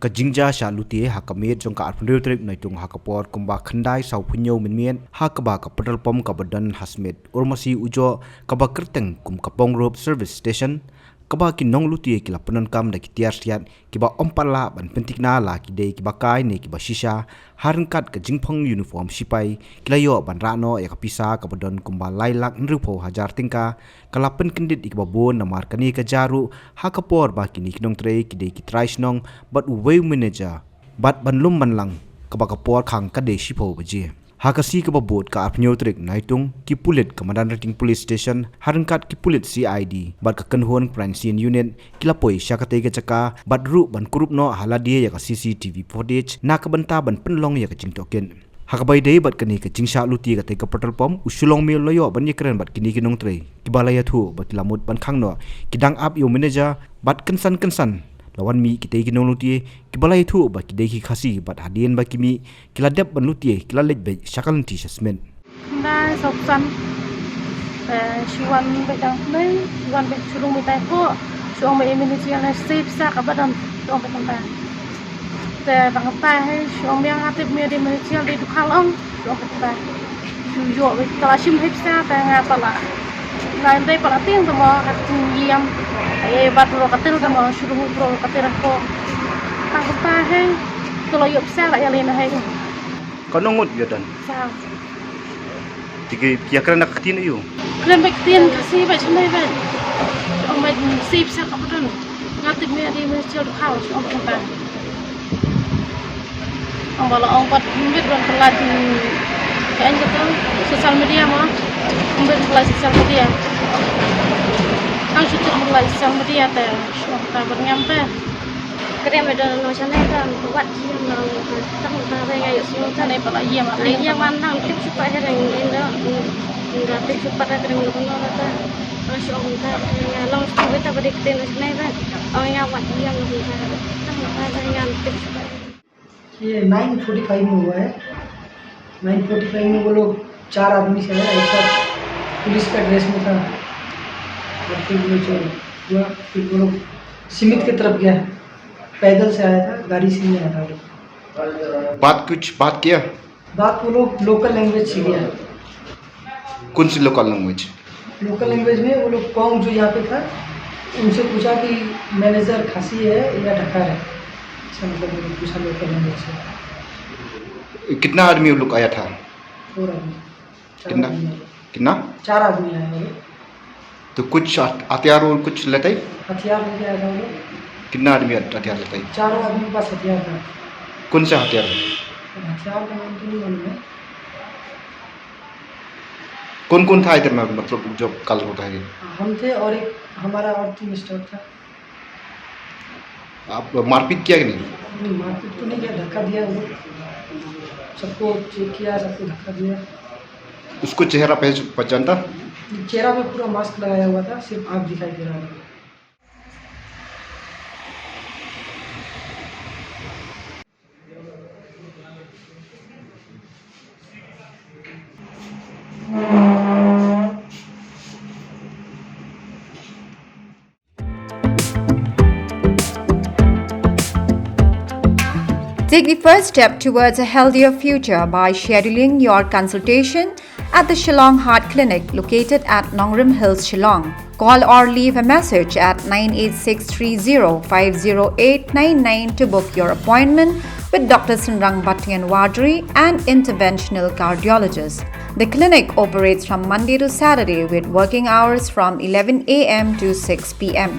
kynjah shaluti hakamet jong ka arpundeu trip naitung hakapor kumba khandai sau punyo minmien hakaba ka Petrol Pump ka badan hasmet urmasi ujo kaba kerteng kum kapong road service station kaba ki Nonglute ki lapanan kam da ki Atiar siat kiba ompala ban pentikna la ki dei kiba kai ne kiba shisha harangkat ka jingphang uniform sipai kilayo ban rano ya ka pisa ka badan kumba lailak nrupo hajar tingka kalapan kendit ikba bon namar kani ka jaru hakapor ba kini kinong tre ki dei ki trais nong bat uwei manager bat ban lum ban lang kaba kapor khang ka dei sipo baje Khasi ka babot ka apnyo trik naitung ki pulit Commandant Rating Police Station harangkat ki pulit CID bat ka kanhuan crime scene unit kilapoi syakate ka caka bat ru ban kurup no haladia ya ka CCTV footage na ka banta ban penlong ya ka jingtoken hakabai dei bat kani ka jingsha luti ka te ka Petrol Pump Shillong Mail loyo ban yekren bat kini kinong tre kibalaya thu bat kilamut ban khangno kidang up yo manager bat kensan lawan mi kita iki Nonglute kibalai thu ba kidai ki Khasi bat hadien ba kimi kiladap ban lutie kilalet be syakal ti assessment na soksan shuan be dang nei wan be chulung mi tai ko shuang me minisial na sip sa ka badan dong be tanta te bang ta hai shuang me ngatip me di minisial di dukhang ong dong be tanta yo be kala sim hip sa ta ngatala lain dai para ting tamo ka yam bat ro katil tamo shuru ro katil ko tang ta hai kalau yop sa la ya lena hai kanongot yadan sa tigi kiakran nak tin ayu kren bek tin Khasi ba chmai ba ong mai sip sa ka badan ngatip me di minisial dukhang ong tanta ong bala ong pat mbit ron telat kan gitu sosial media mah ambil mulai sosial media ang syukur mulai sosial media teh kita bernyampe kerem ada nosional kan buat yang nang tang tang yang semua kan ai pala iya mah yang mana tip supaya ada yang enggak tip supaya ada yang benar ada masuk kita yang long kita berdikte nasional kan orang yang buat yang tang tang yang tip supaya ये 9:45 में हुआ है 9:45 में वो लोग 4 आदमी से है एक साथ पुलिस का ड्रेस में था और फिर वो जो हुआ फिर वो लोग सीमित की तरफ गया पैदल से आया था गाड़ी से नहीं आया था वो बात किया बात वो लोग लोकल लैंग्वेज से किया कौन सी लोकल लैंग्वेज में वो लोग कौन जो यहाँ पे था उनसे पूछा कि मैनेजर खासी है या ढक्कर है मतलब पूछा लोकल लैंग्वेज से कितना आदमी लोग आया था 4 आदमी कितना 4 आदमी आए वो तो कुछ हथियार और कुछ लेते हथियार लेके आया था वो कितना आदमी हथियार लेते 4 आदमी के पास हथियार था कौन सा हथियार हथियार का नाम तो नहीं मालूम है कौन था इधर में मतलब जो कल होता है हम थे और एक हमारा और टीम स्टाफ था आप मारपीट किया कि नहीं मारपीट तो नहीं किया धक्का दिया वो सबको चेक किया सबको धक्का दिया उसको चेहरा पहचानता चेहरा में पूरा मास्क लगाया हुआ था सिर्फ आँख दिखाई दे रहा था Take the first step towards a healthier future by scheduling your consultation at the Shillong Heart Clinic located at Nongrim Hills, Shillong. Call or leave a message at 98630-50899 to book your appointment with Dr. Surok and interventional cardiologist. The clinic operates from Monday to Saturday with working hours from 11 a.m. to 6 p.m.